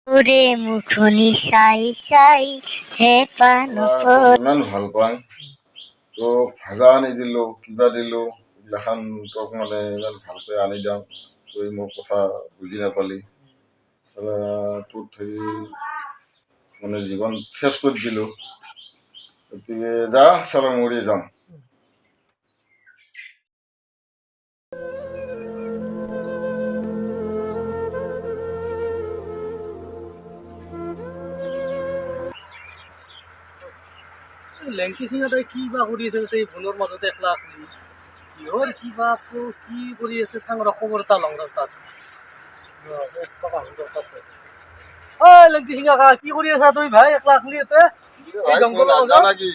ওরে মুখনি চাই চাই হে পান ইমান ভাল পাওঁ তোক ভাজা আনি দিলোঁ কিবা দিলোঁ এইগিলাখান তোক মানে ইমান ভালকৈ আনি দিওঁ তই মোৰ কথা বুজি নাপালি তোক হেৰি মানে জীৱন শেষ কৰি দিলোঁ গতিকে যা চালা মৰি যাম। লেংকি সিঙে তই কি বা কৰি আছে তই বনৰ মাজতে একলা আছিলি কিহৰ কিবা কি কৰি আছে চাং ৰ খবৰ এটা লওঁ ৰ তাত ঐ লেংকি সিঙা কি কৰি আছা তই ভাই একলা আছিলি ইয়াতে এই জংঘলৰ মাজত নাকি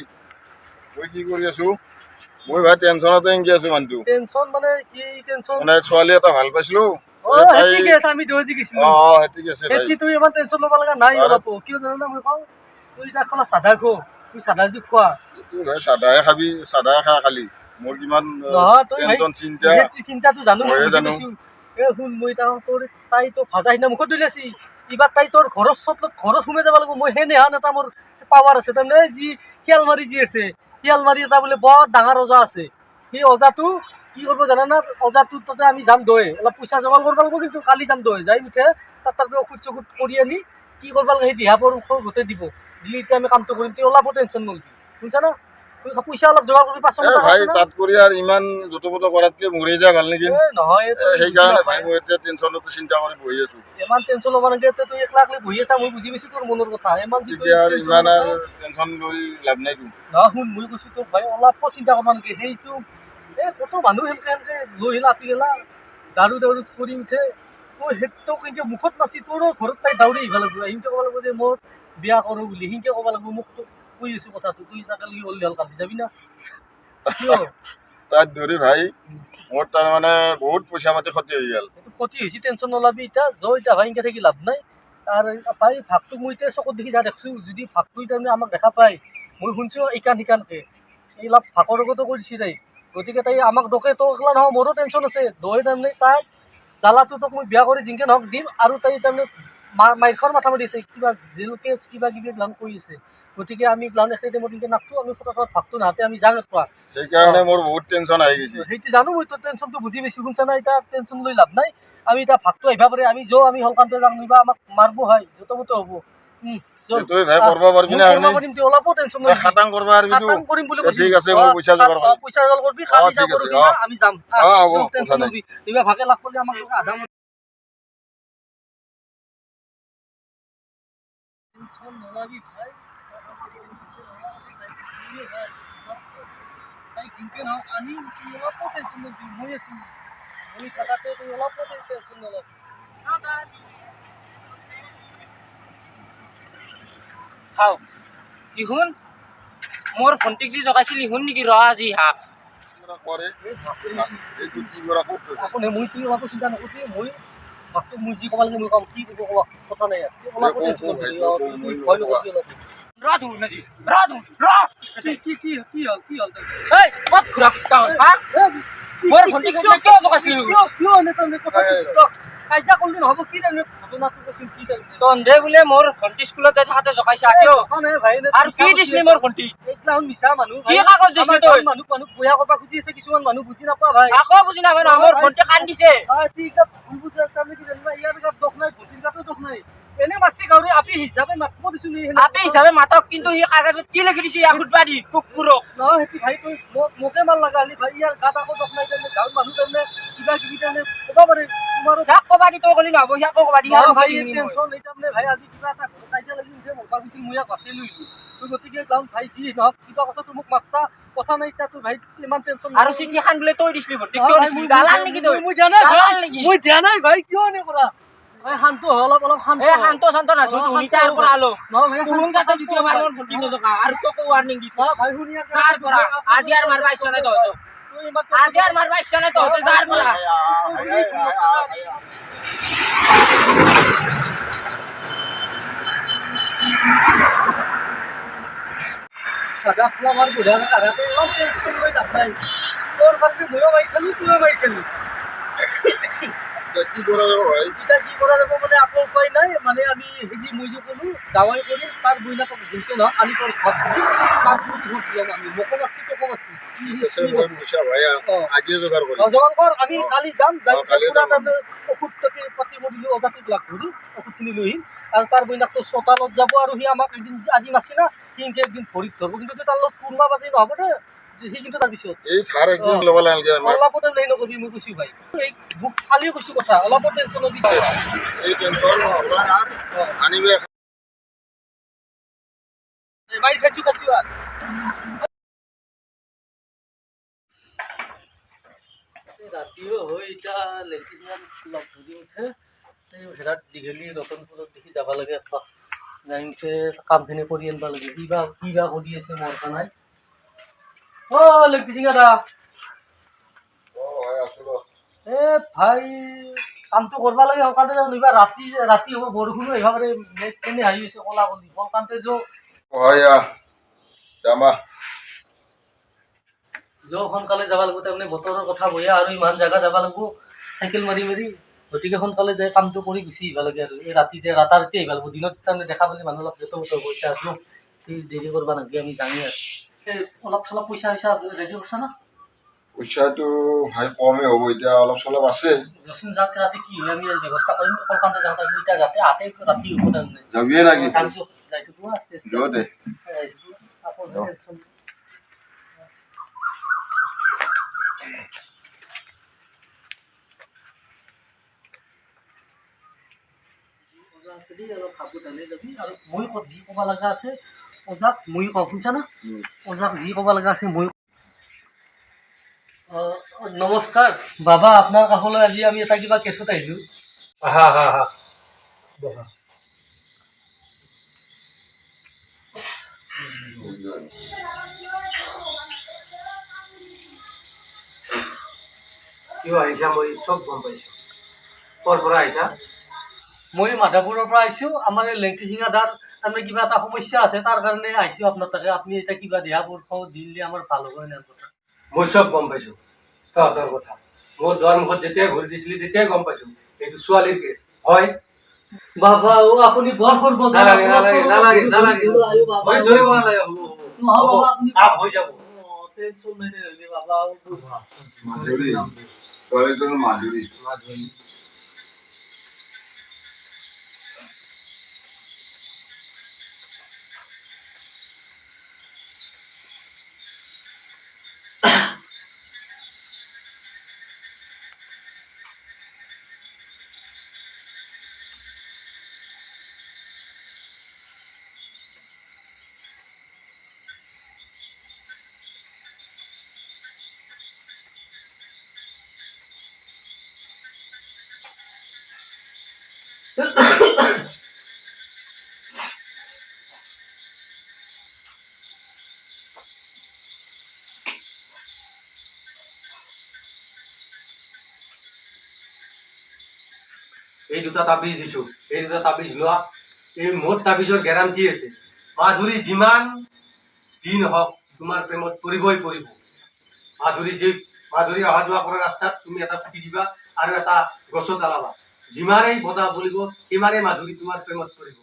মই কি কৰি আছো মই ভাই টেনচনতে এংকি আছো মানুহটো টেনচন মানে কি টেনচন মানে ছোৱালী এটা ভাল পাইছিলো ঠিক আছে আমি দৌজি গৈছিলো ঠিক আছে সেইটো তুই ইমান টেনচন ল'ব লগা নাই অলপ কিয় জানো মই কওঁ তুই তাক খলা চাধা খো তুই চাধা যদি খোৱা চাদাহে খাবি চাদাহে খা খালি মোৰ কিমান টেনচন চিন্তাটো জানো এ শুন মই তোৰ তাই তো ভাজা সিদিনা মুখত তুলিছি এইবাৰ তাই তোৰ ঘৰত ঘৰত সোমাই যাব লাগিব মই সেই নেহান এটা মোৰ পাৱাৰ আছে তাৰমানে যি শিয়ালমাৰি যি আছে শিয়ালমাৰি এটা বোলে বৰ ডাঙৰ অজা আছে সেই অজাটো কি কৰিব জানা না অজাটোৰ তাতে আমি যাম দৈ অলপ পইচা জমা কৰিব লাগিব কিন্তু কালি যাম দৈ যাই উঠে তাত তাৰ ঔষধ চৌষধ কৰি আনি কি কৰিব লাগে সেই দিহাবোৰ গোটেই দিব দিলি এতিয়া আমি কামটো কৰিম তুই অলপো টেনশ্যন নলবি শুনছা না তুই পইচা অলপ জোগাৰ কৰি পাছত ভাই তাত কৰি আৰু ইমান য'ত কৰাতকে মৰি যায় ভাল নেকি নহয় সেইকাৰণে ভাই মই এতিয়া টেনশ্যনতে চিন্তা কৰি বহি আছো ইমান টেনশ্যন ল'ব নালাগে তুই একলা একলা বহি আছা মই বুজি পাইছো তোৰ মনৰ কথা ইমান ইমান আৰু টেনশ্যন লৈ লাভ নাই নহয় শুন মই কৈছো তোক ভাই অলপো চিন্তা কৰিব নালাগে সেইটো কত মানুহ সেনেকে লৈ আহিলা আপি গেলা দাৰু কৰি উঠে তই সেইটো কিন্তু মুখত নাচি তোৰো ঘৰত তাই দাউৰি আহিব লাগিব সিহঁতে ক'ব লাগিব যে মোৰ বিয়া কৰোঁ বুলি সিহঁতে ক'ব লাগিব মোক তোক কৈ আছো কথাটো তুই তাকে ওলি হ'ল কান্দি যাবি না কিয় তাত ধৰি ভাই মোৰ তাৰমানে বহুত পইচা পাতি ক্ষতি হৈ গ'ল এইটো ক্ষতি হৈছে টেনশ্যন নলবি এতিয়া ভাই এনেকৈ থাকি লাভ নাই আৰু ভাই ভাগটোক মই এতিয়া চকুত দেখি যা দেখছোঁ যদি ভাগটো তাৰমানে আমাক দেখা পায় মই শুনছোঁ ইকানকে এই লাভ ভাগৰ লগতো কৰিছে তাই গতিকে তাই আমাক দোকে তো একলা নহয় মোৰো টেনশ্যন আছে দৈ তাৰমানে তাই জ্বালাটো তোক মই বিয়া কৰি জিংকে নহওক দিম আৰু তাই তাৰমানে মাইকৰ মাথা মাৰি আছে কিবা জেল কেছ কিবা কিবি প্লান কৰি আছে গতিকে আমি প্লান একে টাইমত এনেকৈ নাখোঁ আমি ফটাফট ভাগটো নাহাতে আমি যাওঁ একোৱা সেইকাৰণে মোৰ বহুত টেনশ্যন আহি গৈছে সেইটো জানো মই তোৰ টেনশ্যনটো বুজি পাইছোঁ শুনছা না এতিয়া টেনশ্যন লৈ লাভ নাই আমি এতিয়া ভাগটো আহিব পাৰে আমি আমি সলকানতে যাম নিবা আমাক মাৰিব হয় য'ত মতো হ'ব তুই ভাই কৰিব পাৰিবি না অলপো টেনশ্যন নাই খাটাং কৰিব পাৰিবি কৰিম বুলি ঠিক আছে মই পইচা জোগাৰ কৰিম পইচা জোগাৰ কৰিবি কালি যাব আমি যাম টেনশ্যন নলবি এইবাৰ ভাগে লাভ কৰিলে আমাক আধা টেনশ্যন নলবি ভাই তাই জিংকে নহওক আনি অলপো টেনশ্যন নলবি মই আছোঁ মই থাকাতে তুই অলপো টেনশ্যন নলবি খাও লিহুন মোৰ ভণ্টিক যি জগাইছিল লিহুন নেকি ৰ আজি হাক আপুনি মই তুই অলপো চিন্তা নকৰিবি মই ভাগটো মই যি ক'ব লাগে মই ক'ম কি কৰিব কথা নাই অলপো টেনশ্যন নকৰিবি ভয় নকৰিবি অলপ ৰাধু নাজি ৰাধু ৰা কি হ'ল এই ক'ত ঘুৰা কুত্তা হ'ল হা মোৰ ভণ্টিক কিয় জগাইছিল কিয় এনেকৈ কথা কাজিয়া কৰিলে নহ'ব কি তাৰমানে ঘটনাটো কৈছিল কি তাৰমানে তন্ধে বোলে মোৰ ভণ্টি স্কুলত যাই থাকোঁতে জগাইছা কিয় আৰু কি দিছিলি মোৰ ভণ্টি এইগিলা মিছা মানুহ কি কাগজ দিছিলি তই মানুহ বয়া কৰিব খুজি আছে কিছুমান মানুহ বুজি নাপায় ভাই আকৌ বুজি নাপায় নহয় মোৰ ভণ্টি কান্দিছে ভুল বুজি তাৰমানে কি জানিবা ইয়াৰ গাত দোষ নাই ভণ্টিৰ গাতো দোষ নাই এনে মাতছি গাঁৱৰী আপি হিচাপে মাতিব দিছোঁ আপি হিচাপে মাতক কিন্তু সি কাগজত কি লিখি দিছে ইয়াক সুধবা দি কুকুৰক নহয় সেইটো ভাই তই মোকে মাল লগা হ'লি ভাই ইয়াৰ গাত আকৌ দোষ নাই তাৰমানে গাঁৱৰ মানুহ তাৰমানে কিবা কিবি তাৰমানে ক'ব পাৰে তোমাৰো সিয়াক ক'বা দি তই ক'লি নহ'ব সিয়াক ক'বা দি ভাই টেনশ্যন এই তাৰমানে ভাই আজি কিবা এটা ঘৰত কাজিয়া লাগি উঠে মৰবা গৈছিল মই ইয়াক বাচি লৈ তই গতিকে গাঁৱত ভাই যি নহওক কিবা কথা তোৰ মোক মাতছা কথা নাই এতিয়া তোৰ ভাই ইমান টেনশ্যন আৰু চিঠি খান বোলে তই দিছিলি ভণ্টি কিয় দিছিলি দালাল নেকি তই মই দিয়া নাই দালাল নেকি মই দিয়া নাই ভাই কিয় এনে কৰা ভাই শান্ত হয় অলপ শান্ত এই শান্ত শান্ত নাথো তুমি তাৰ পৰা আলো নহয় ভাই তুহুন যাতে দ্বিতীয় বাৰ মোৰ ভণ্টি নজকা আৰু তোকো ৱাৰ্নিং দি ভাই শুনি তাৰ পৰা আজি আৰু মাৰবা ইচ্ছা নাই তহঁতৰ আজি আৰু মাৰবা ইচ্ছা নাই তহঁতে যাৰ পৰা সাদা ফুলা মাৰ বুড়া কাৰাতে অলপ টেনশন লৈ লাভ নাই তোৰ কাৰণে ময়ো মাৰি খালোঁ তুয়ো মাৰি খালি এতিয়া কি কৰা যাব ভাই? এতিয়া কি কৰা যাব মানে আকৌ উপায় নাই মানে আমি হেজি মই যে ক'লো দাৱাই কৰিম তাৰ বইনাকক যেনকে নহওক কালি তোৰ ঘৰত দিম তাৰ ঘৰত দিয়াম আমি মোকো আছে তোকো আছে আছে মই পইচা ভাই আজিয়ে যোগাৰ কৰিম। যোগান কৰ আমি অ। কালি যাম যাই কালি পুৰা যাম। তাৰমানে ঔষধ পাতি কৰিলো অজাতিক লাগ ধৰি ঔষধখিনি লৈ আহিম আৰু তাৰ বইনাকটো চোতালত যাব আৰু সি আমাক এদিন আজি নাছি না সি এদিন ভৰিত ধৰিব কিন্তু তাৰ লগত তুলমা পাতি নহ'ব দে সি কিন্তু তাৰপিছত এই ধাৰ একদিন ল'ব লাগে আমাক। অলপতে লৈ নকবি মই কৈছোঁ ভাই এই বুক খালিও কৈছোঁ কথা অলপো টেনশ্যন ল'বি এই টেনচন আনিবে। মাৰি খাইছোঁ আৰু ৰাতিও হৈ এতিয়া লেট্ৰিনত লগ ধৰি উঠে এই হেৰাত দীঘলী ৰতনপুৰত দেখি যাব লাগে এপাক যাইকে কামখিনি কৰি আনিব লাগে কিবা কৰি আছে মোৰ পৰা নাই লেট্ৰিচিঙা দা এ ভাই কামটো কৰিব লাগে সকামতে যাওঁ এইবাৰ ৰাতি হ'ব বৰষুণো আহিব পাৰে মেঘ কেনে আহি আছে কলা কলি সকামতে যাবা সোনকালে যাব লাগিব তাৰমানে বতৰৰ কথা বয়া আৰু ইমান জেগা যাব লাগিব চাইকেল মাৰি গতিকে সোনকালে যাই কামটো কৰি গুচি আহিব লাগে আৰু এই ৰাতি আহিব লাগিব দিনত তাৰমানে দেখা পালে মানুহ অলপ যত পইচা আছোঁ সেই দেৰি কৰিব নালাগে আমি জানি আৰু সেই অলপ চলপ পইচা ৰেডি কৰিছা না পইচাটো ভাই কমেই হ'ব এতিয়া অলপ চলপ আছে দেচোন যাওঁতে ৰাতি কি হয় আমি ব্যৱস্থা কৰিম কলকাতা যাওঁতে আমি এতিয়া যাতে আতে ৰাতি হ'ব তাৰমানে যাবিয়ে নাকি যাই থাকোঁ আস্তে আস্তে যোৱা দে আকৌ অলপ সাৱধানে যাবি আৰু মই যি ক'ব লগা আছে ওজাক মই কওঁ শুনছা না ওজাক যি ক'ব লগা আছে মই নমস্কাৰ বাবা আপোনাৰ কাষলৈ আজি আমি এটা কিবা কেছত আহিলোঁ হা বহা কিয় আহিছা মই চব গম পাইছোঁ ক'ৰ পৰা আহিছা মই মাধৱপুৰৰ পৰা আহিছোঁ আমাৰ এই লেংটিচিঙা দাৰ তাৰমানে কিবা এটা সমস্যা আছে তাৰ কাৰণে আহিছোঁ আপোনাৰ তাকে আপুনি এতিয়া কিবা দিহা পৰামৰ্শ দিলে আমাৰ ভাল হ'ব এনে কথা মই চব গম পাইছোঁ তহঁতৰ কথা মোৰ দুৱাৰ মুখত যেতিয়াই ঘূৰি দিছিলি তেতিয়াই গম পাইছোঁ এইটো ছোৱালীৰ কেছ হয় বাবা আপুনি বৰ কৰিব নালাগে মই ধৰিব নালাগে কাম হৈ যাব মাধুৰী ছোৱালীটোৰ মাধুৰী এই দুটা তাবিজ দিছোঁ এই দুটা তাবিজ লোৱা এই মোৰ তাবিজৰ গেৰাণ্টি আছে মাধুৰী যিমান যি নহওক তোমাৰ প্ৰেমত পৰিবই পৰিব মাধুৰী অহা যোৱা কৰা ৰাস্তাত তুমি এটা পুতি দিবা আৰু এটা গছত আলাবা যিমানেই বতাহ বলিব সিমানেই মাধুৰী তোমাৰ প্ৰেমত পৰিব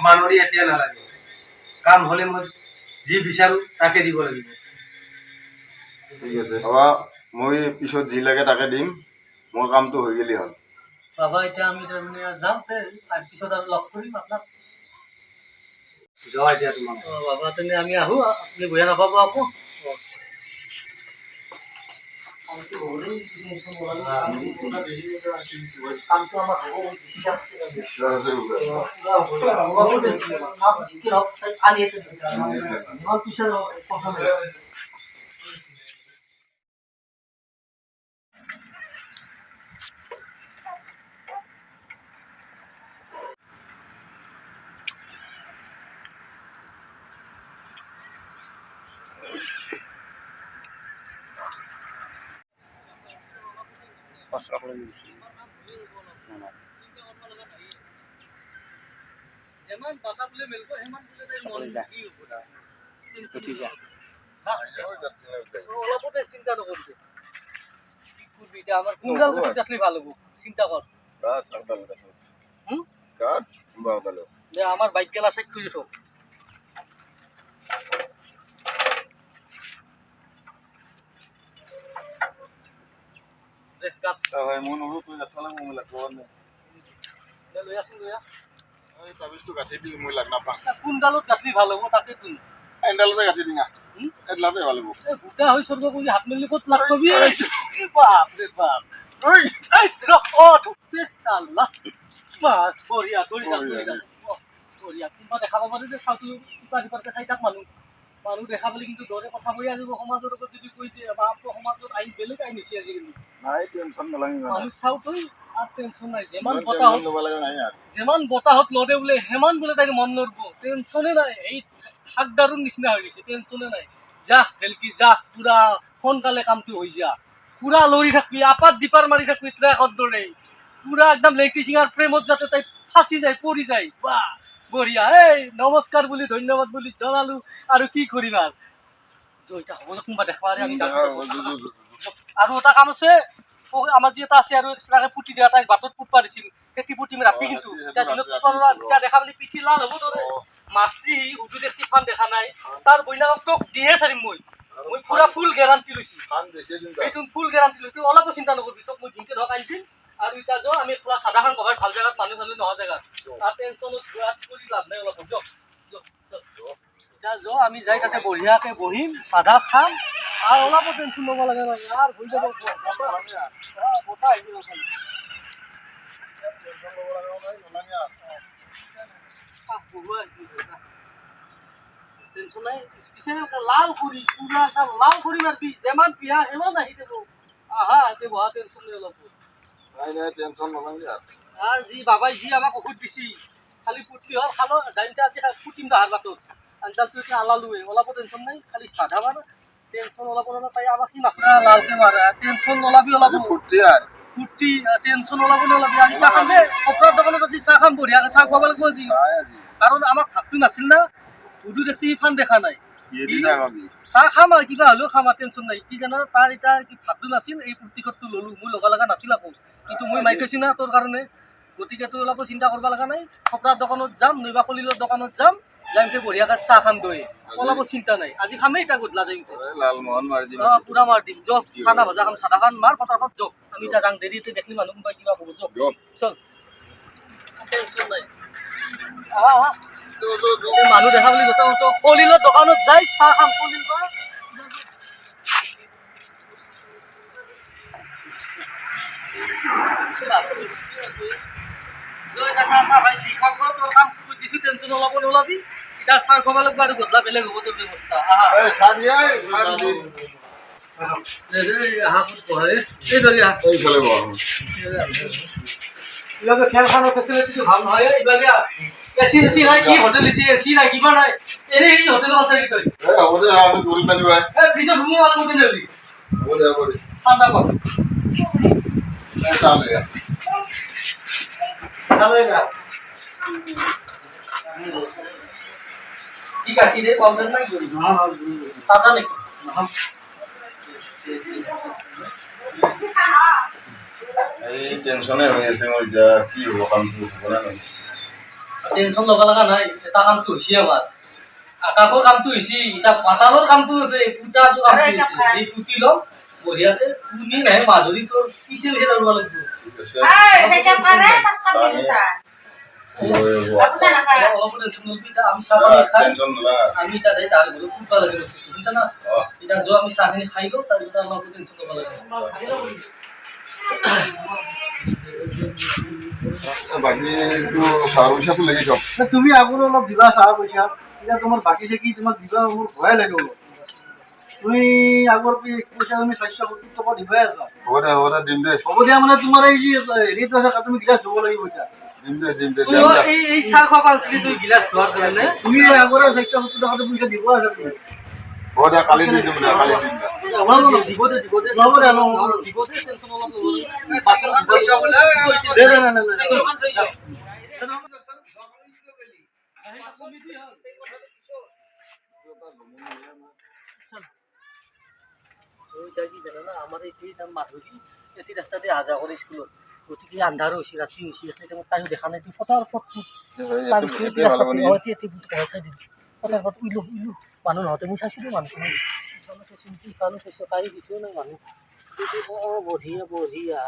মাননি এতিয়া নালাগে কাম হ'লে মই যি বিচাৰোঁ তাকে দিব লাগিব ঠিক আছে বাবা মই পিছত যি লাগে তাকে দিম মোৰ কামটো হৈ গ'লেই হ'ল বাবা এতিয়া আমি তাৰমানে যাম তাৰপিছত আৰু লগ কৰিম আপোনাক যোৱা এতিয়া তোমাক বাবা তেনে আমি আহোঁ আপুনি বেয়া নাপাব আকৌ কামটো আমাৰ হ'ব বিশ্বাস আছে আনি আছে পিছত কথা নাই যেমান বাটা বোলে মেলব সিমান বোলে তাই মন কি হ'ব অলপতে চিন্তা নকৰিছে করবি এটা আমার কোনগাল গাছত গাছলি ভালো হবো চিন্তা কর গাছ আদাল গাছ হুম গাছ বাদাল যে আমার বাইক গেলা সাইড করে সব দেখ গাছ ভাই মন হলো তুই গাছপালা মই লাগব না লই আসুন লই আস এই তাবিজটো গাছি দি মই লাগ না পা কোনগালত গাছলি ভালো হবো তাকে তুই এন্ডালতে গাছি দিঙা এডলাতে ভালো এ ভুটা হৈ স্বর্গ কই হাত মিললি কত লাগ কবি এ বাপ রে বাপ ওই এই রক ও ঢুকছে আল্লাহ বাস বড়িয়া দড়ি যা বড়িয়া কোনবা দেখা পাব যে সাউথ উপাধি পারতে চাইতাক মানুহ দেখা পালে কিন্তু দৰে কথা কৈ আহিব সমাজৰ লগত যদি কৈ দিয়ে বাপ সমাজৰ আইন বেলেগ আইন হৈছে আজিকালি নাই টেনশন নালাগে মানুহ চাও তই আর টেনশন নাই যেমান টেনশন বতাহত লব লাগে নাই আর যেমান বতাহত লৰে বোলে হেমান বোলে তাকে মন নৰব টেনশনে নাই এই হাকদাৰুৰ নিচিনা হৈ গৈছে টেনশনে নাই যা হেলকি যা পুৰা সোনকালে কামটো হৈ যা পুৰা লৰি থাকবি আপাত দিপাৰ মাৰি থাকবি ট্ৰেকত দৰে পুৰা একদম ইলেক্ট্ৰিচিয়াৰ প্ৰেমত যাতে তাই ফাঁচি যায় পৰি যায় বাহ বঢ়িয়া এই নমস্কাৰ বুলি ধন্যবাদ বুলি জনালো আৰু কি কৰিম আৰু এটা হ'ব কোনোবা দেখবা আমি আৰু এটা কাম আছে আমাৰ যি এটা আছে আৰু এক্সট্ৰাকে পুতি দিয়া তাইক বাটত পুতবা দিছিল খেতি পুতিম ৰাতি কিন্তু এতিয়া দিনত পুতবা এতিয়া দেখা বুলি পিঠি লাল হ'ব তোৰে মাছি উদু দেখছি ফান দেখা নাই তাৰ বইলাক তোক দিয়ে চাৰিম মই পুৰা ফুল গ্যাৰান্টি লৈছি খান দেখে চিন্তা এইটো ফুল গ্যাৰান্টি লৈছো অলপ চিন্তা নকৰবি তোক মই জিনকে ধক আনি দিম আৰু ইটা যো আমি পুৰা সাদা খান কভাৰ ভাল জায়গাত মানুহ নহয় জায়গাত তাৰ টেনচনত যোৱাত কৰি লাভ নাই অলপ যো ইটা যো আমি যাই তাতে বঢ়িয়াকে বহিম সাদা খাম আৰু অলপ টেনচন ল'ব লাগে নহয় আৰু হৈ যাব বতা আহিব খালি টেনশন লব লাগে নাই নালাগে টেনশন নাই স্পেশাল লাল কৰি পুৰা এটা লাল কৰি মাৰবি যেমান পিয়া হেমান আহি যাব আহা হাতে বহা টেনশন লৈ অলপ নাই টেনশন নালাগে আর জি বাবাই জি আমাক ওষুধ দিছি খালি পুটলি হল খালো জানিতে আজি পুটিম দাহার বাটত আনজালটো এতিয়া আলালোৱে অলপ টেনশন নাই খালি সাধা মাৰ টেনশন অলপ তাই আমাক কি মাছ লালকে মাৰা টেনশন নলাবি অলপ ফুৰ্তি আৰ ফুটি টেনশন অলপ নলাবি আজি চাহ খাম দে কপৰাৰ দোকানত আজি চাহ খাম বঢ়িয়াকে চাহ খুৱাব লাগিব আজি কাৰণ আমাৰ ভাতটো নাছিল না উদু দেখছি ফান দেখা নাই চাহ খাম আৰু কিবা হ'লেও খাম আৰু টেনশন নাই কি জানা তাৰ এতিয়া কি ভাতটো নাছিল এই পুৰ্তিকতটো ল'লো মই লগা লগা নাছিল আকৌ কিন্তু মই মাৰি থৈছোঁ না তোৰ কাৰণে গতিকে তই অলপ চিন্তা কৰিব লগা নাই কপৰাৰ দোকানত যাম নৈবা কলিলৰ দোকানত যাম যাইমতে বঢ়িয়াকে চাহ খাম দৈ অলপ চিন্তা নাই আজি খামেই এতিয়া গধূলা যাইমতে লালমোহন মাৰি দিম পুৰা মাৰ দিম যক চানা ভজা খাম চাদা খান মাৰ ফটাফট যক আমি এতিয়া যাং দেৰিতে দেখলি মানুহ কোনোবাই কিবা ক'ব যক চল টেনশন নাই আহা মানুহ দেখা বুলি যত কলিলৰ দোকানত যাই চাহ খাম কলিল বা টেনশন ওলাব নোলাবি এতিয়া চাহ খাব লাগিব আৰু গধূলা বেলেগ হ'ব তোৰ ব্যৱস্থা আহা খেলখানৰ ফেচিলিটিটো ভাল নহয় এইভাগে এচি এচি নাই কি হোটেল দিছে এচি নাই কিবা নাই এনে এই হোটেলৰ কথা কি কয় হ'ব দে আমি কৰি পানি ভাই ফ্ৰিজত সোমোৱা অলপ উঠি নেবি হ'ব দে হ'ব দে ঠাণ্ডা কৰ চালে কি কাটি দে কমপ্লেন নাই করি তাজা নাকি এই টেনশনে হৈ আছে মই এতিয়া কি হ'ব কামটো হ'ব না নাই টেনশন ল'ব লগা নাই এটা কামটো হৈছে আমাৰ আকাশৰ কামটো হৈছে এতিয়া পাতালৰ কামটো আছে পুতাটো কামটো হৈছে এই পুতি লম বঢ়িয়াতে পুনি নাই মাধুৰী তোৰ কিছিল খেলা ল'ব লাগিব ঠিক আছে অলপ টেনশন নলবি আমি চাহ পানী খাই টেনশন নলা আমি এতিয়া যাই তাৰ ঘৰত ফুটবা লাগি আছো শুনিছা না এতিয়া যোৱা আমি চাহখিনি খাই লওঁ তাৰপিছত অলপ টেনশন ল'ব লাগে বাকীটো চাহ পইচাটো লাগি যাওক তুমি আগলৈ অলপ দিবা চাহ পইচা এতিয়া তোমাৰ বাকী চাকি তোমাক দিবা মোৰ ভয় লাগে অলপ তুমি আগৰ পইচা তুমি 470 টকা দিবাই আছা হ'ব দে দিম দে হ'ব দিয়া মানে তোমাৰ এই যে হেৰিটো আছে তুমি গিলাচ ধুব লাগিব এতিয়া দিম দে এই চাহ খোৱা পালছিলি তুই গিলাচ ধোৱাৰ কাৰণে তুমি আগৰে 470 টকা পইচা দিব আছে তুমি হ'ব দে কালি দি দিম দে কালি দিম দে দিব দে টেনচন অলপ ল'ব বাছন দে আমার এই মাধুরী এটি ৰাস্তা দি অহা যোৱা কৰি স্কুলত গতিকে আন্ধাৰ হৈছে ৰাতি হৈছে এতিয়া টাইমত তাইও দেখা নাই ফটাৰ ফটো মানুহ নহওঁতে মই চাইছিলোঁ মানুহখিনি ইফালে চাইছোঁ তাই দিছেও নাই মানুহ বঢ়িয়া বঢ়িয়া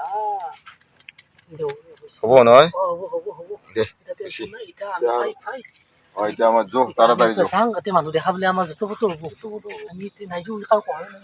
হ'ব নহয় হ'ব হ'ব হ'ব দে এতিয়া আমি খাই এতিয়া আমাৰ জোখ তাড়াতাড়ি জোখ চাওঁ এতিয়া মানুহ দেখা বুলি আমাৰ য'ত হ'ব আমি এতিয়া নাই কাৰো পঢ়াই নাই